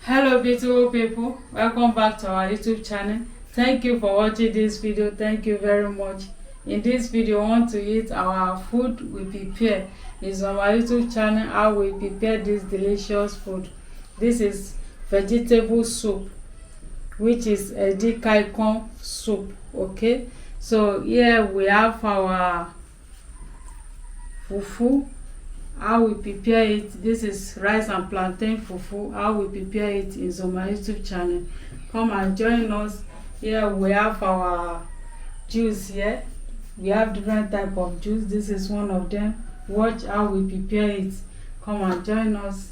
Hello beautiful people, welcome back to our YouTube channel. Thank you for watching this video. Thank you very much. In this video, I want to eat our food we prepare. It's on my YouTube channel how we prepare this delicious food. This is vegetable soup, which is a dikaikon soup. Okay, so here we have our fufu. How we prepare it. This is rice and plantain fufu. How we prepare it is on my YouTube channel. Come and join us. Here we have our juice. Here we have different type of juice. This is one of them. Watch how we prepare it. Come and join us.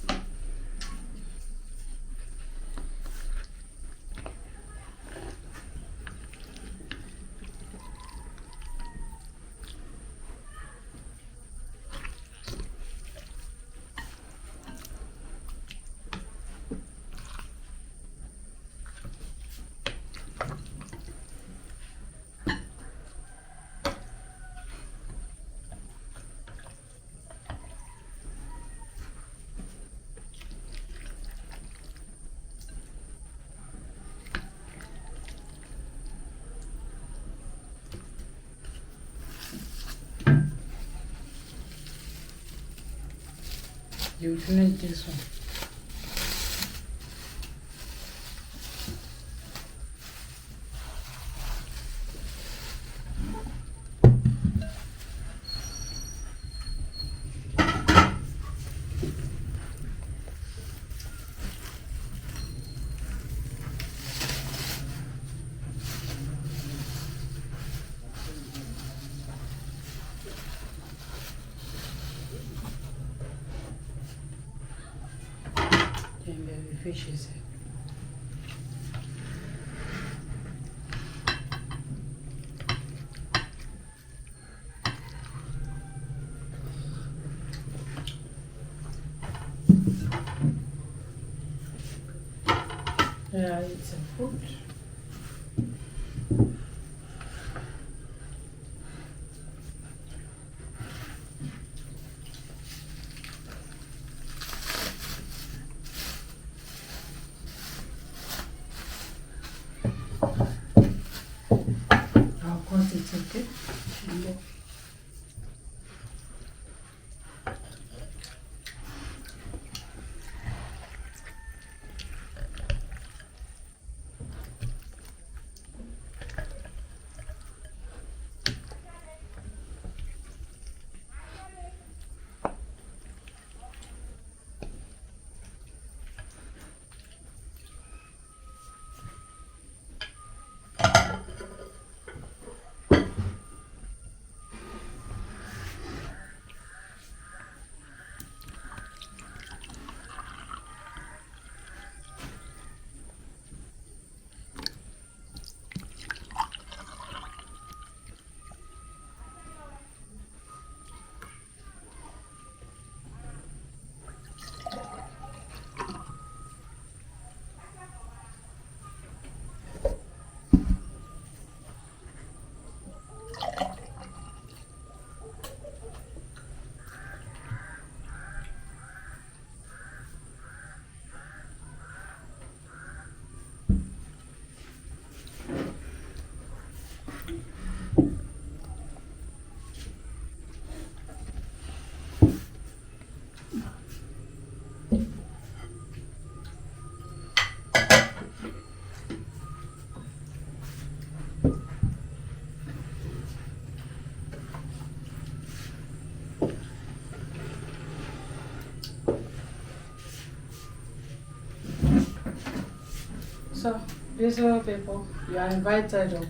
You finish this one. Then baby fish is it. Yeah, it's a food. I'll cut it, okay? And then so, beautiful people, you are invited.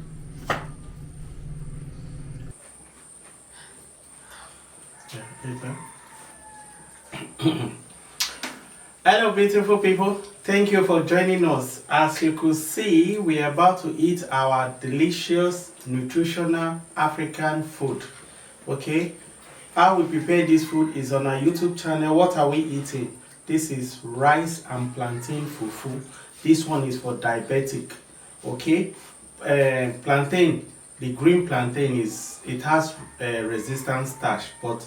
Hello beautiful people, thank you for joining us. As you could see, we are about to eat our delicious nutritional African food. Okay, how we prepare this food is on our YouTube channel. What are we eating? This is rice and plantain fufu. This one is for diabetic. Okay, plantain, the green plantain it has resistant starch, but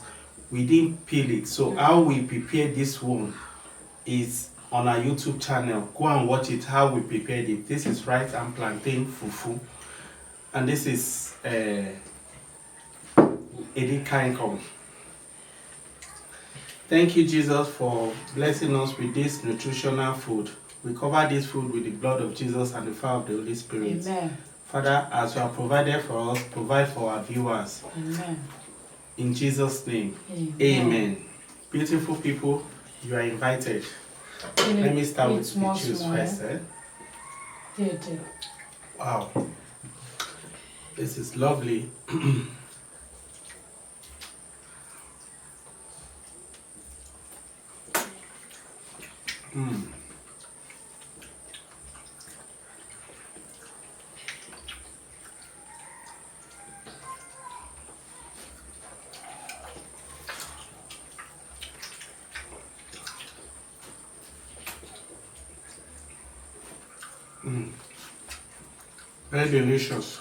we didn't peel it. So how we prepare this one is on our YouTube channel. Go and watch it, how we prepared it. This is rice and plantain fufu. And this is Edikainkom. Thank you, Jesus, for blessing us with this nutritional food. We cover this food with the blood of Jesus and the fire of the Holy Spirit. Amen. Father, as you have provided for us, provide for our viewers. Amen. In Jesus' name. Amen. Amen. Beautiful people, you are invited. Let me start with the juice first. Wow. This is lovely. Very delicious.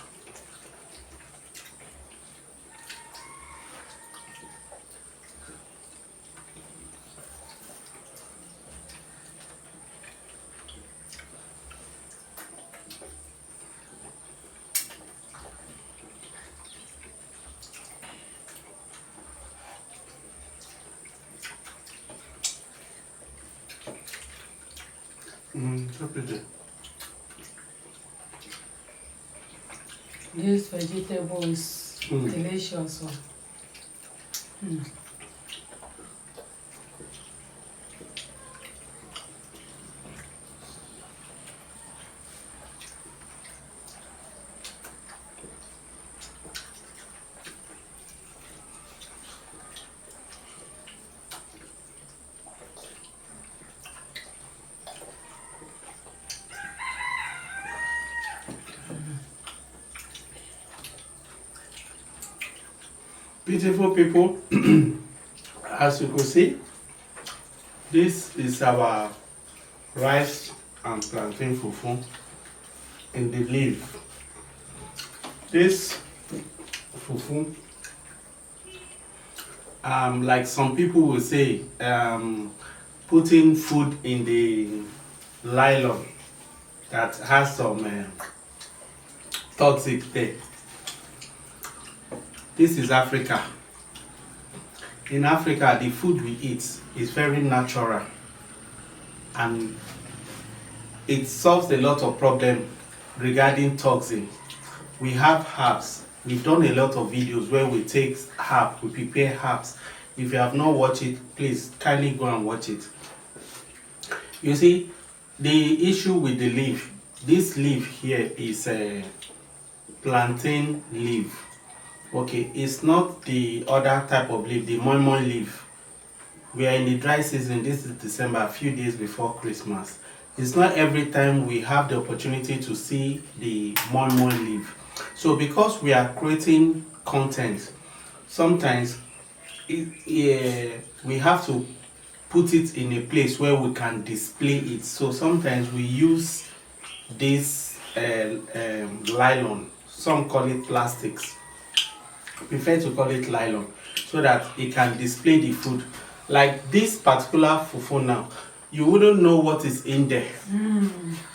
So pretty. This vegetable is delicious. Beautiful people, as you can see, this is our rice and plantain fufu in the leaf. This fufu, like some people will say, putting food in the nylon that has some toxic there. This is Africa. In Africa, the food we eat is very natural and it solves a lot of problems regarding toxin. We have herbs. We've done a lot of videos where we take herbs, we prepare herbs. If you have not watched it, please kindly go and watch it. You see, the issue with the leaf, this leaf here is a plantain leaf. Okay, it's not the other type of leaf, the moi moi leaf. We are in the dry season. This is December, a few days before Christmas. It's not every time we have the opportunity to see the moi moi leaf. So because we are creating content, sometimes we have to put it in a place where we can display it. So sometimes we use this nylon. Some call it plastics. Prefer to call it nylon so that it can display the food. Like this particular fufu now, you wouldn't know what is in there.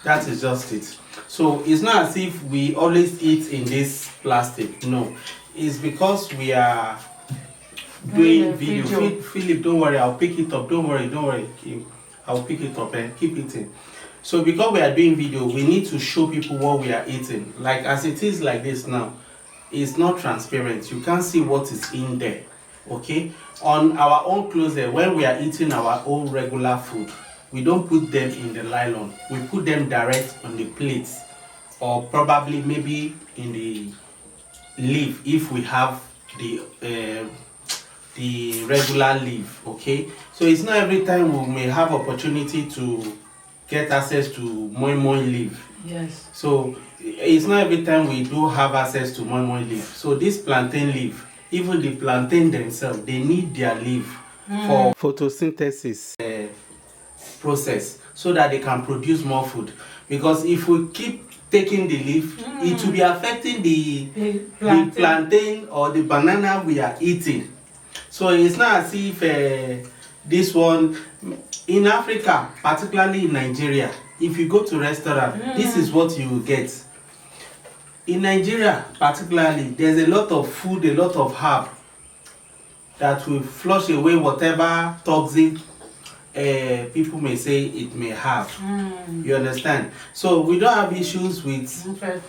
That is just it. So it's not as if we always eat in this plastic. No, it's because we are doing video. Philip, don't worry, I'll pick it up. Don't worry. I'll pick it up and keep eating. So because we are doing video, we need to show people what we are eating. Like as it is like this now, it's not transparent. You can't see what is in there. Okay, on our own closet, when we are eating our own regular food, we don't put them in the nylon. We put them direct on the plates, or probably maybe in the leaf if we have the regular leaf. Okay, so it's not every time we may have opportunity to get access to moi moi leaf. Yes. So it's not every time we do have access to moi moi leaf. So this plantain leaf, even the plantain themselves, they need their leaf for photosynthesis process so that they can produce more food. Because if we keep taking the leaf, it will be affecting the plantain or the banana we are eating. So it's not as if This one, in Africa, particularly in Nigeria, if you go to restaurant, this is what you will get. In Nigeria, particularly, there's a lot of food, a lot of herb that will flush away whatever toxic people may say it may have. You understand? So we don't have issues with. Okay.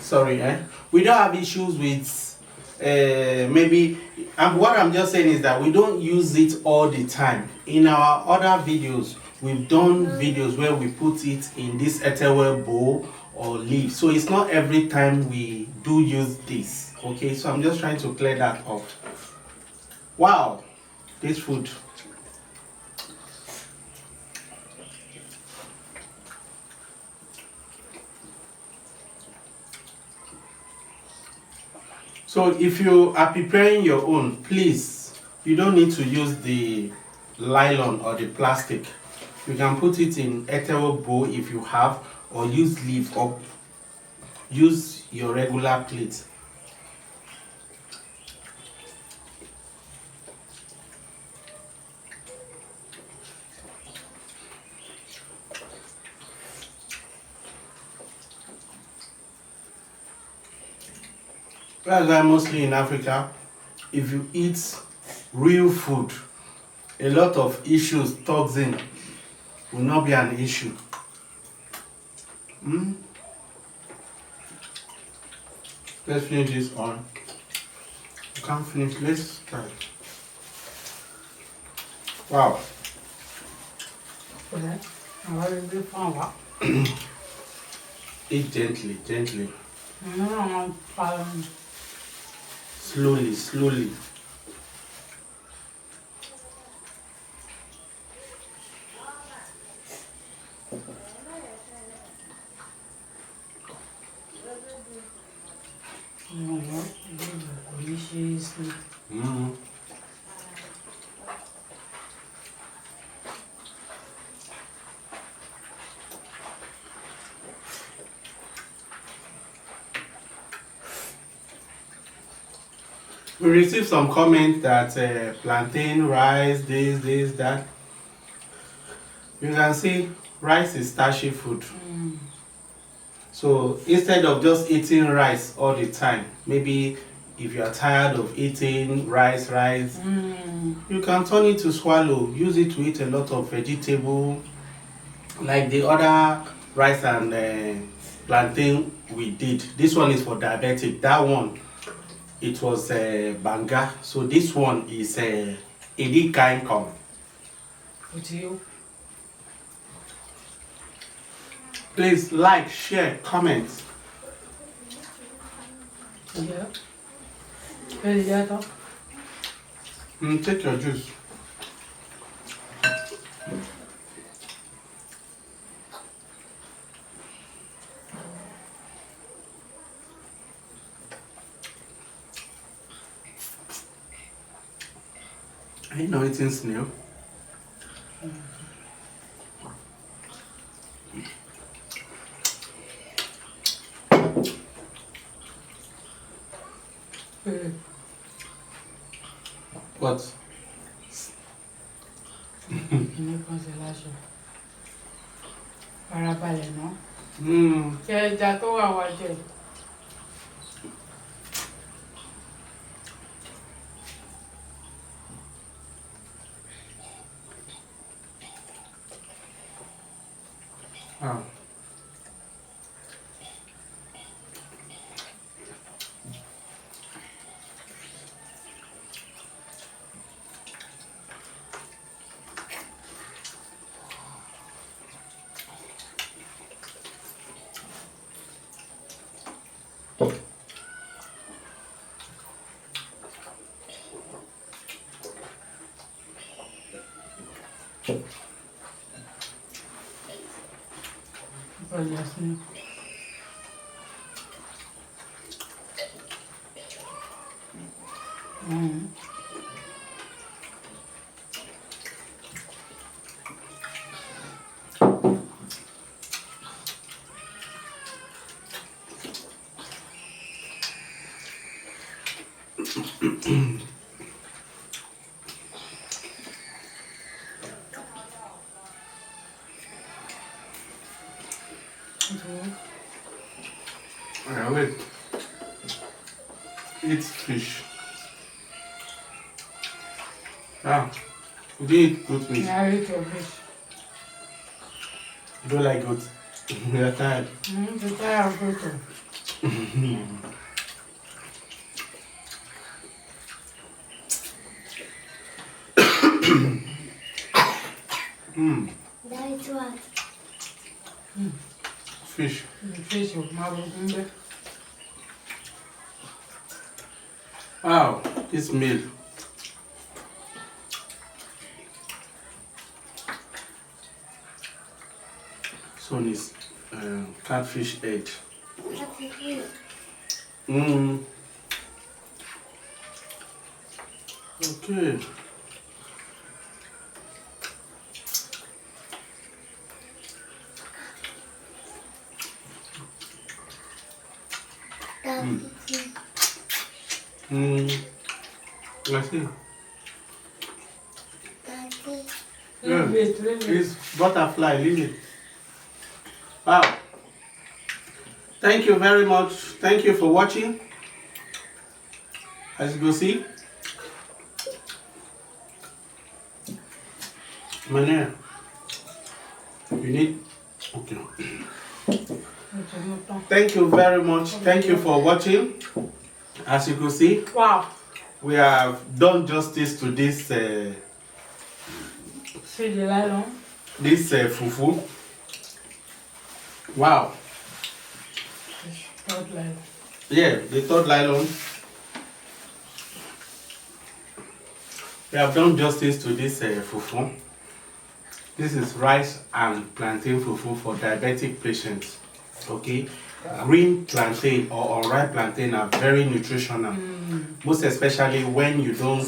Sorry, we don't have issues with maybe. And what I'm just saying is that we don't use it all the time. In our other videos, we've done videos where we put it in this etowel bowl or leaf. So it's not every time we do use this. Okay, so I'm just trying to clear that up. Wow, this food. So if you are preparing your own, please, you don't need to use the nylon or the plastic. You can put it in etowel bowl if you have, or use leaf, or use your regular plate. That's why mostly in Africa, if you eat real food, a lot of issues, toxin, will not be an issue. Let's finish this on. You can't finish, let's try. Wow. Okay. I will be fun. Eat gently, gently. No, Slowly, slowly. Deliciously. We received some comments that plantain, rice, this, that. You can see rice is starchy food. So instead of just eating rice all the time, maybe if you are tired of eating rice, you can turn it to swallow. Use it to eat a lot of vegetable, like the other rice and plantain we did. This one is for diabetic. That one, it was banga. So this one is edi kind come. With you. Please like, share, comment. Yeah. Very little. Take your juice. Are you not eating snail? What? Ní consolation. Farabalẹ̀ ná. Ṣé ẹja tó wà wájú ẹ̀? Wow. Very nice. Wait. Eat fish. Ah, you didn't eat good fish. Yeah, I eat your fish. You don't like goat. You're tired. You're tired of goat. That is what? Fish. Fish of marble. Wow, this meal. This one is catfish head. That's it. Okay. I see. Leave it. It's butterfly, leave it. Wow. Thank you very much. Thank you for watching. As you can see, Mane, you need. Okay. Thank you very much. Thank you for watching. As you can see, Wow. we have done justice to this See the lion? fufu. Wow. Third lion. Yeah, the third nylon. We have done justice to this fufu. This is rice and plantain fufu for diabetic patients. Okay, green plantain or unripe plantain are very nutritional. Most especially when you don't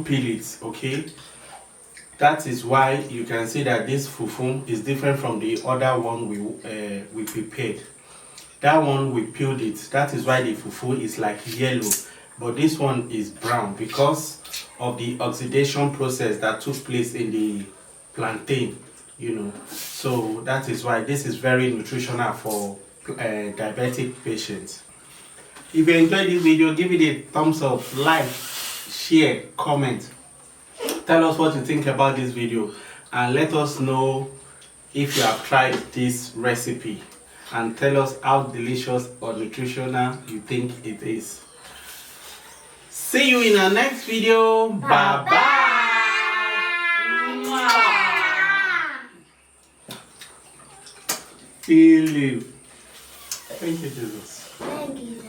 peel it. Okay, that is why you can see that this fufu is different from the other one we prepared. That one we peeled it. That is why the fufu is like yellow, but this one is brown because of the oxidation process that took place in the plantain. So that is why this is very nutritional for diabetic patients. If you enjoyed this video, give it a thumbs up, like, share, comment. Tell us what you think about this video and let us know if you have tried this recipe, and tell us how delicious or nutritional you think it is. See you in our next video. Bye bye. Feel you. Thank you, Jesus. Thank you.